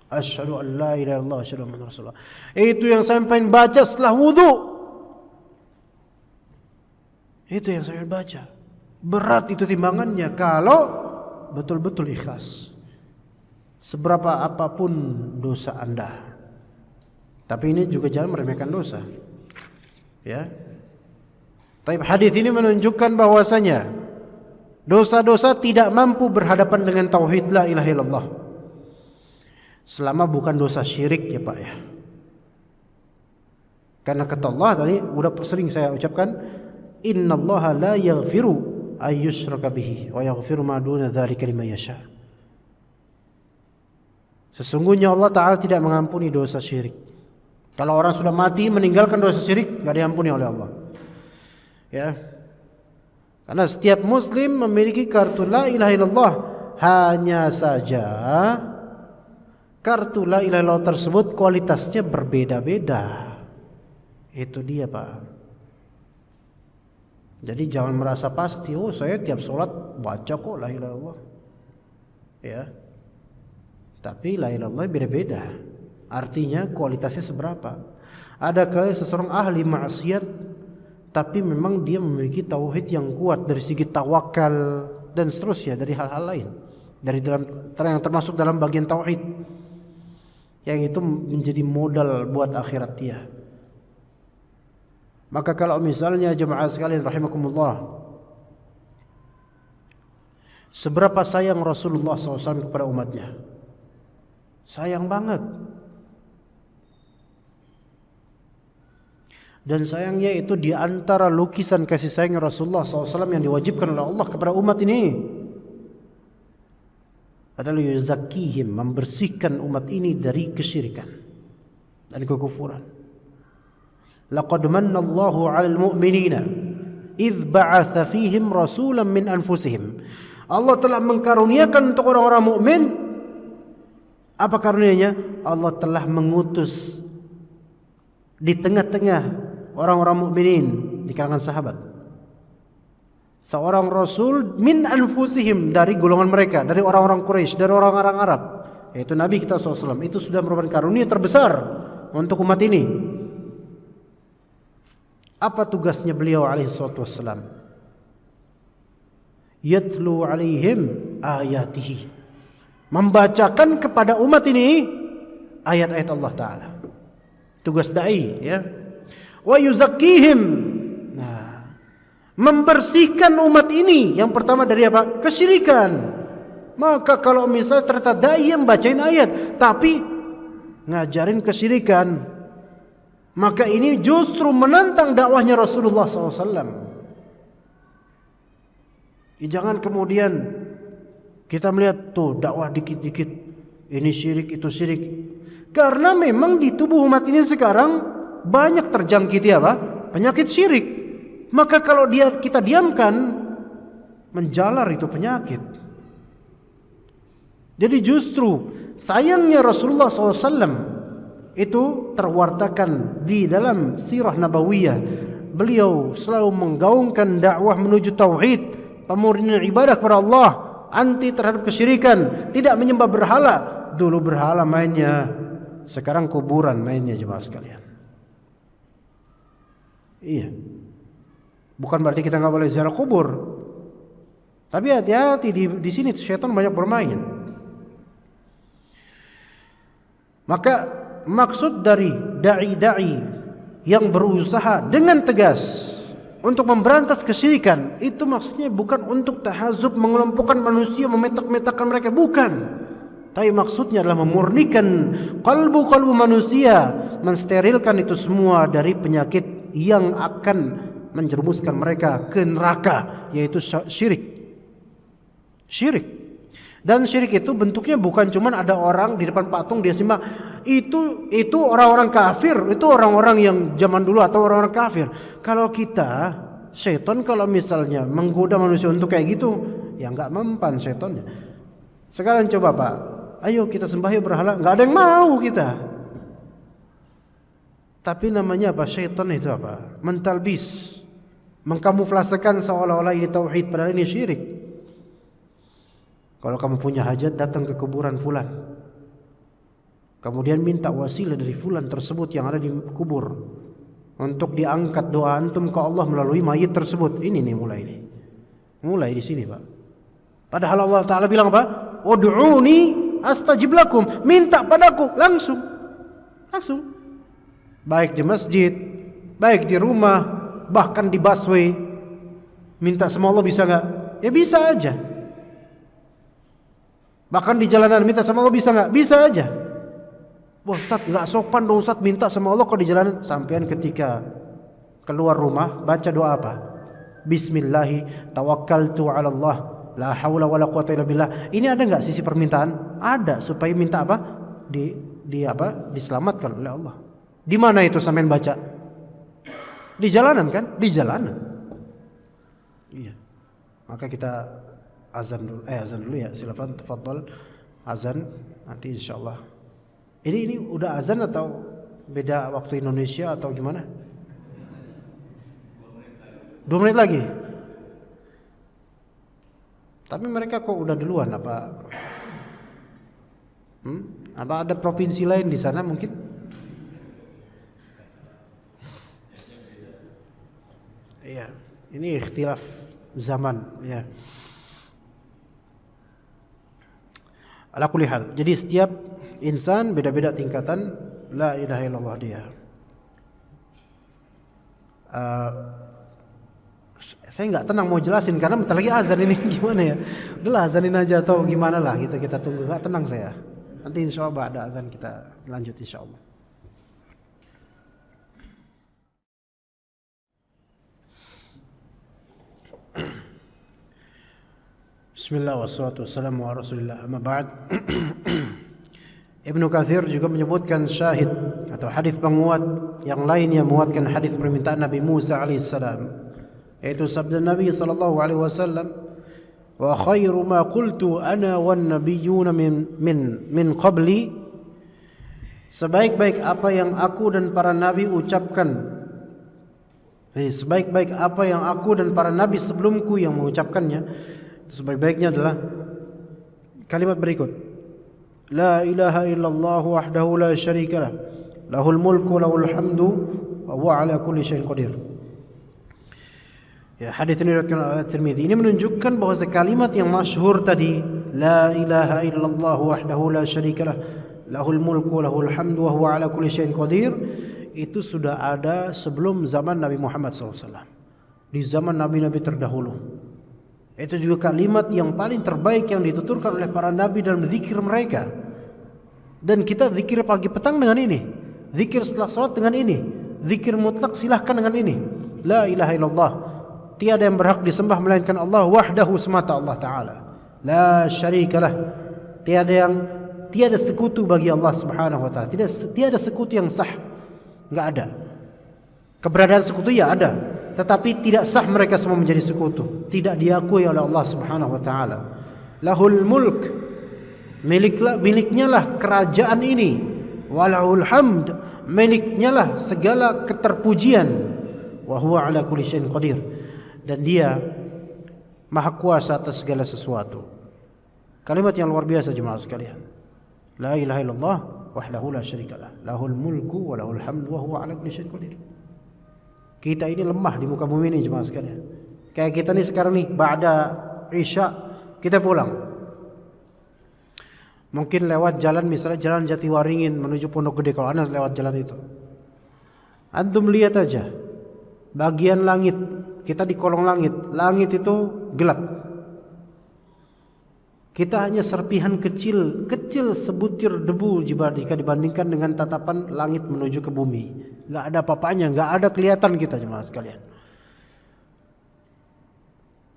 Asyhadu an la ilaha illallah asyhadu anna Rasulullah. Itu yang sampean baca setelah wudu. Itu yang saya baca. Berat itu timbangannya kalau betul-betul ikhlas. Seberapa apapun dosa Anda. Tapi ini juga jangan meremehkan dosa. Ya. Tapi hadis ini menunjukkan bahwasanya dosa-dosa tidak mampu berhadapan dengan tauhid la ilaha illallah. Selama bukan dosa syirik ya Pak ya. Karena kata Allah tadi udah sering saya ucapkan, innallaha la yaghfiru ayyushraka bihi wa yaghfiru ma duna dzalika liman yasha. Sesungguhnya Allah Ta'ala tidak mengampuni dosa syirik. Kalau orang sudah mati meninggalkan dosa syirik, tidak diampuni oleh Allah. Ya. Karena setiap muslim memiliki kartu la ilaha illallah. Hanya saja kartu la ilaha illallah tersebut kualitasnya berbeda-beda. Itu dia Pak. Jadi jangan merasa pasti, oh saya tiap sholat baca kok la ilaha illallah. Ya. Tapi la ilaha illallah beda-beda. Artinya kualitasnya seberapa. Ada kali seseorang ahli maksiat tapi memang dia memiliki tauhid yang kuat dari segi tawakal dan seterusnya, dari hal-hal lain, dari dalam yang termasuk dalam bagian tauhid yang itu menjadi modal buat akhirat dia. Maka kalau misalnya jemaah sekalian rahimakumullah, seberapa sayang Rasulullah SAW kepada umatnya? Sayang banget. Dan sayangnya itu di antara lukisan kasih sayang Rasulullah SAW yang diwajibkan oleh Allah kepada umat ini adalah yuzakkihim, membersihkan umat ini dari kesyirikan dan kekufuran. Laqad manna Allahu 'alal mu'minina idz ba'atsa fihim rasulan min anfusihim. Allah telah mengkaruniakan untuk orang-orang mukmin. Apa karunianya? Allah telah mengutus di tengah-tengah orang-orang mukminin di kalangan sahabat seorang rasul min anfusihim, dari golongan mereka, dari orang-orang Quraisy, dari orang-orang Arab, yaitu Nabi kita SAW. Itu sudah merupakan karunia terbesar untuk umat ini. Apa tugasnya beliau alaihi salatu wassalam? Yatlu alaihim ayatihi, membacakan kepada umat ini ayat-ayat Allah Ta'ala. Tugas da'i ya. Wa yuzakkihim, nah, membersihkan umat ini yang pertama dari apa? Kesyirikan. Maka kalau misal ternyata dai yang bacain ayat tapi ngajarin kesyirikan, maka ini justru menantang dakwahnya Rasulullah SAW. Jangan kemudian kita melihat tuh dakwah dikit-dikit ini syirik itu syirik. Karena memang di tubuh umat ini sekarang banyak terjangkiti apa? Penyakit syirik. Maka kalau kita diamkan, menjalar itu penyakit. Jadi justru sayangnya Rasulullah SAW itu terwartakan di dalam sirah nabawiyah. Beliau selalu menggaungkan dakwah menuju tauhid, pemurnian ibadah kepada Allah, anti terhadap kesyirikan, tidak menyembah berhala. Dulu berhala mainnya, sekarang kuburan mainnya jemaah sekalian. Iya. Bukan berarti kita nggak boleh ziarah kubur. Tapi hati-hati di sini syaitan banyak bermain. Maka maksud dari dai-dai yang berusaha dengan tegas untuk memberantas kesyirikan itu maksudnya bukan untuk tahazub, mengelompokkan manusia, memetak-metakkan mereka, bukan. Tapi maksudnya adalah memurnikan kalbu manusia, mensterilkan itu semua dari penyakit yang akan menjerumuskan mereka ke neraka, yaitu syirik. Syirik. Dan syirik itu bentuknya bukan cuman ada orang di depan patung dia sembah. Itu orang-orang kafir, itu orang-orang yang zaman dulu atau orang-orang kafir. Kalau kita, setan kalau misalnya menggoda manusia untuk kayak gitu, ya nggak mempan setannya. Sekarang coba Pak, ayo kita sembah yuk berhala, nggak ada yang mau kita. Tapi namanya apa? Syaitan itu apa? Mentalbis, mengkamuflasekan seolah-olah ini tauhid padahal ini syirik. Kalau kamu punya hajat, datang ke kuburan fulan. Kemudian minta wasilah dari fulan tersebut yang ada di kubur untuk diangkat doa antum ke Allah melalui mayit tersebut. Ini nih mulai ini. Mulai di sini, Pak. Padahal Allah Ta'ala bilang apa? Ud'uni astajib lakum. Minta padaku langsung. Langsung. Baik di masjid, baik di rumah, bahkan di busway. Minta sama Allah bisa enggak? Ya bisa aja. Bahkan di jalanan minta sama Allah bisa enggak? Bisa aja. Wah Ustaz, enggak sopan dong Ustaz minta sama Allah kok di jalanan. Sampean ketika keluar rumah baca doa apa? Bismillahi tawakkaltu 'ala Allah, la haula wala quwata illa billah. Ini ada enggak sisi permintaan? Ada, supaya minta apa? Diselamatkan oleh Allah. Di mana itu sampean baca? Di jalanan kan? Di jalanan. Iya. Maka kita azan dulu ya. Silakan tafadhol azan nanti insyaallah. Ini udah azan atau beda waktu Indonesia atau gimana? 2 menit lagi. Tapi mereka kok udah duluan apa? Apa ada provinsi lain di sana mungkin? Iya, ini ikhtilaf zaman ya. Ala kulli hal. Jadi setiap insan beda-beda tingkatan la ilaha illallah dia. Saya nggak tenang mau jelasin karena bentar lagi azan ini gimana ya. Udahlah azanin aja atau gimana lah kita tunggu. Nggak tenang saya. Nanti insyaallah ada azan kita lanjut insyaallah. Bismillah wassalatu wassalamu ala Rasulillah. Amma ba'd. Ibnu Katsir juga menyebutkan syahid atau hadis penguat yang lain yang menguatkan hadis permintaan Nabi Musa alaihissalam, yaitu sabda Nabi sallallahu alaihi wasallam, "Wa khairu ma qultu ana wan nabiyyuna min qabli." Sebaik-baik apa yang aku dan para nabi ucapkan. Jadi sebaik-baik apa yang aku dan para nabi sebelumku yang mengucapkannya, sebaik-baiknya adalah kalimat berikut. La ilaha illallah wahdahu la syarika lah. Lahul mulku wa lahul hamdu wa huwa ala kulli syai'in qadir. Ya, hadis ini diriwayatkan oleh Tirmizi. Ini menunjukkan bahwa kalimat yang masyhur tadi, la ilaha illallah wahdahu la syarika lah. Lahul mulku wa lahul hamdu wa huwa ala kulli syai'in qadir, itu sudah ada sebelum zaman Nabi Muhammad SAW. Di zaman nabi-nabi terdahulu. Itu juga kalimat yang paling terbaik yang dituturkan oleh para nabi dalam zikir mereka. Dan kita zikir pagi petang dengan ini, zikir setelah salat dengan ini, zikir mutlak silahkan dengan ini. La ilaha illallah, tiada yang berhak disembah melainkan Allah wahdahu semata Allah Ta'ala. La syarikalah, tiada sekutu bagi Allah Subhanahu wa Ta'ala. Tiada sekutu yang sah, enggak ada. Keberadaan sekutu ya ada, tetapi tidak sah mereka semua menjadi sekutu, tidak diakui oleh Allah Subhanahu wa Ta'ala. Lahul mulk, miliknya lah kerajaan ini. Walahul hamd, miliknya lah segala keterpujian. Wa huwa ala kulli syai'in qadir, dan dia maha kuasa atas segala sesuatu. Kalimat yang luar biasa jemaah sekalian. La ilaha illallah wahdahu la syarikalah. Lahul mulku wa lahul hamdu wa huwa ala kulli syai'in qadir. Kita ini lemah di muka bumi ini jemaah sekalian. Kayak kita nih sekarang nih ba'da Isya kita pulang. Mungkin lewat jalan misalnya jalan Jatiwaringin menuju Pondok Gede, kalau Anda lewat jalan itu. Antum lihat aja bagian langit, kita di kolong langit. Langit itu gelap. Kita hanya serpihan kecil sebutir debu jika dibandingkan dengan tatapan langit menuju ke bumi. Enggak ada apa-apanya, enggak ada kelihatan kita jemaah sekalian.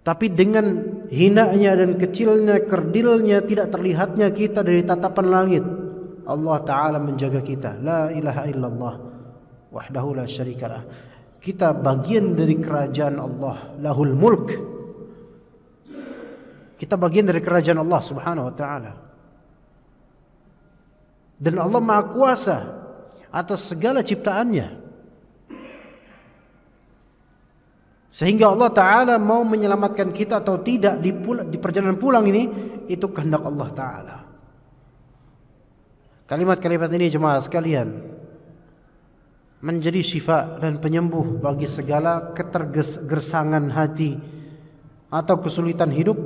Tapi dengan hinanya dan kecilnya, kerdilnya, tidak terlihatnya kita dari tatapan langit, Allah Ta'ala menjaga kita. La ilaha illallah wahdahu la syarikalah. Kita bagian dari kerajaan Allah. Lahul mulk, kita bagian dari kerajaan Allah Subhanahu wa Ta'ala. Dan Allah Maha Kuasa atas segala ciptaannya. Sehingga Allah Ta'ala mau menyelamatkan kita atau tidak di perjalanan pulang ini, itu kehendak Allah Ta'ala. Kalimat-kalimat ini jemaah sekalian menjadi syifa dan penyembuh bagi segala ketergersangan hati atau kesulitan hidup.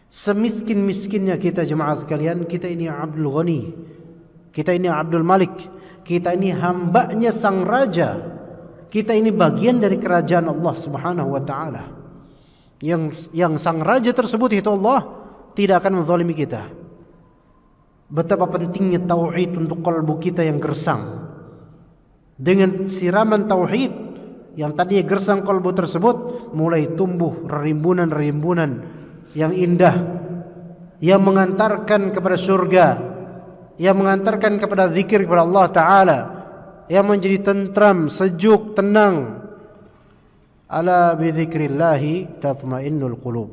Semiskin-miskinnya kita jemaah sekalian, kita ini Abdul Ghani, kita ini Abdul Malik, kita ini hambanya sang raja, kita ini bagian dari kerajaan Allah Subhanahu wa ta'ala. Yang sang raja tersebut itu Allah tidak akan menzalimi kita. Betapa pentingnya tauhid untuk kalbu kita yang gersang. Dengan siraman tauhid yang tadinya gersang kalbu tersebut, mulai tumbuh rimbunan-rimbunan yang indah, yang mengantarkan kepada surga, yang mengantarkan kepada zikir kepada Allah Ta'ala, yang menjadi tentram, sejuk, tenang. Ala bidzikrillahi tatmainnul qulub.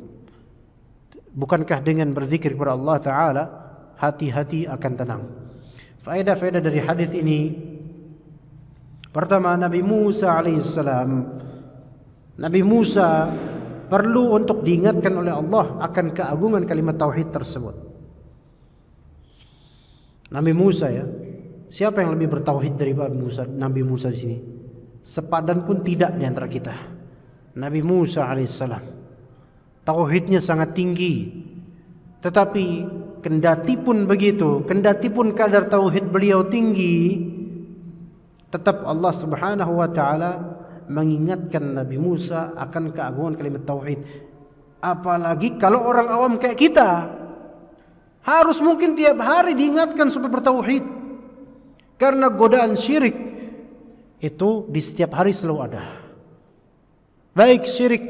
Bukankah dengan berzikir kepada Allah Ta'ala hati-hati akan tenang? Faedah-faedah dari hadis ini, pertama, Nabi Musa alaihissalam, Nabi Musa perlu untuk diingatkan oleh Allah akan keagungan kalimat tauhid tersebut. Nabi Musa, ya, siapa yang lebih bertauhid daripada Nabi Musa di sini? Sepadan pun tidak di antara kita. Nabi Musa alaihissalam tauhidnya sangat tinggi, tetapi kendati pun begitu, kendati pun kadar tauhid beliau tinggi, tetap Allah Subhanahu wa ta'ala mengingatkan Nabi Musa akan keagungan kalimat tauhid. Apalagi kalau orang awam kayak kita, harus mungkin tiap hari diingatkan supaya bertauhid. Karena godaan syirik itu di setiap hari selalu ada. Baik syirik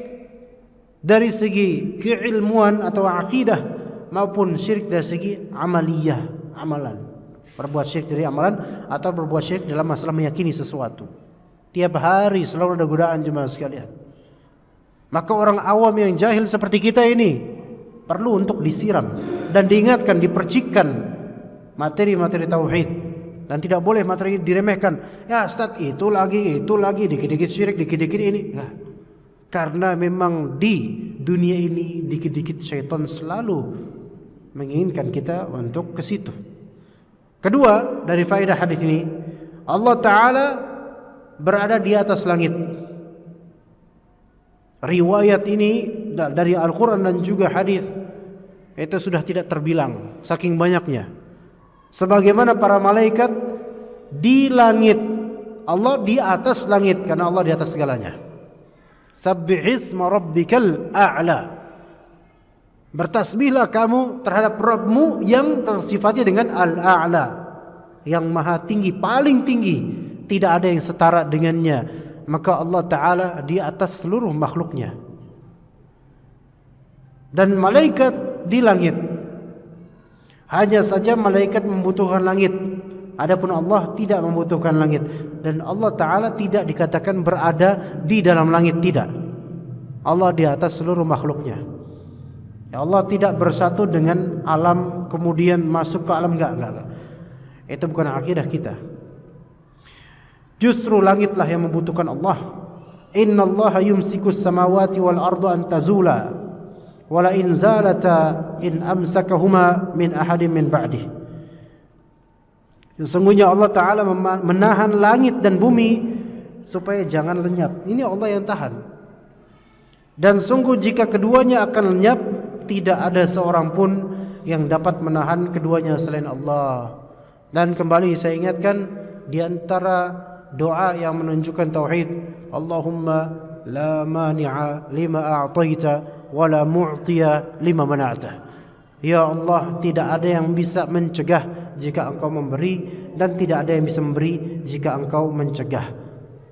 dari segi keilmuan atau akidah, maupun syirik dari segi amaliyah, amalan. Berbuat syirik dari amalan atau berbuat syirik dalam masalah meyakini sesuatu. Tiap hari selalu ada godaan jemaah sekalian. Maka orang awam yang jahil seperti kita ini perlu untuk disiram dan diingatkan, dipercikkan materi-materi tauhid, dan tidak boleh materi diremehkan. Ya Ustaz, itu lagi, dikit-dikit syirik, dikit-dikit ini. Nah, karena memang di dunia ini dikit-dikit syaitan selalu menginginkan kita untuk ke situ. Kedua, dari faedah hadis ini, Allah Ta'ala berada di atas langit. Riwayat ini dari Al-Quran dan juga hadis itu sudah tidak terbilang, saking banyaknya. Sebagaimana para malaikat di langit, Allah di atas langit, karena Allah di atas segalanya. Sabbihisma rabbikal a'la. Bertasbihlah kamu terhadap Rabbmu yang tersifati dengan al-a'la, yang maha tinggi, paling tinggi, tidak ada yang setara dengannya. Maka Allah Ta'ala di atas seluruh makhluknya. Dan malaikat di langit, hanya saja malaikat membutuhkan langit, adapun Allah tidak membutuhkan langit. Dan Allah Ta'ala tidak dikatakan berada di dalam langit, tidak. Allah di atas seluruh makhluknya. Ya, Allah tidak bersatu dengan alam kemudian masuk ke alam, enggak. Itu bukan akidah kita. Justru langitlah yang membutuhkan Allah. Innallaha yumsikus samawati wal arda an tazula wala in zalata in amsakahuma min ahadin min ba'dih. Sesungguhnya Allah Ta'ala menahan langit dan bumi supaya jangan lenyap. Ini Allah yang tahan. Dan sungguh jika keduanya akan lenyap, tidak ada seorang pun yang dapat menahan keduanya selain Allah. Dan kembali saya ingatkan, di antara doa yang menunjukkan tauhid, Allahumma la mani'a lima a'taita wa la mu'tiya lima mana'ta. Ya Allah, tidak ada yang bisa mencegah jika Engkau memberi, dan tidak ada yang bisa memberi jika Engkau mencegah.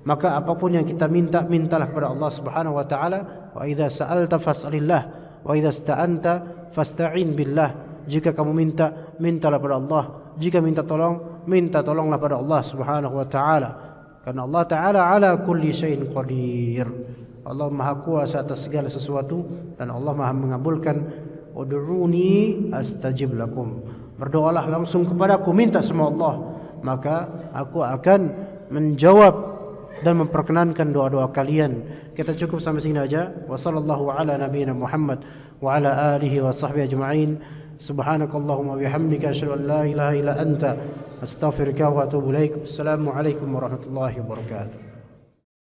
Maka apapun yang kita minta, mintalah kepada Allah Subhanahu wa ta'ala. Wa idza sa'alta fas'alillah wa idza ista'anta fasta'in billah. Jika kamu minta, mintalah kepada Allah. Jika minta tolong, minta tolonglah pada Allah Subhanahu wa ta'ala. Karena Allah Ta'ala ala kulli syai'in qadir. Allah maha kuasa atas segala sesuatu, dan Allah maha mengabulkan. Ud'uni astajib lakum. Berdoalah langsung kepadaku, minta sama Allah, maka aku akan menjawab dan memperkenankan doa-doa kalian. Kita cukup sampai sini aja. Wa sallallahu ala nabiyyina Muhammad wa ala alihi wa sahbihi ajma'in. Subhanakallahumma bihamdika asyhadu an la ilaha illa anta astaghfiruka wa atubu ilaik. Assalamualaikum warahmatullahi wabarakatuh.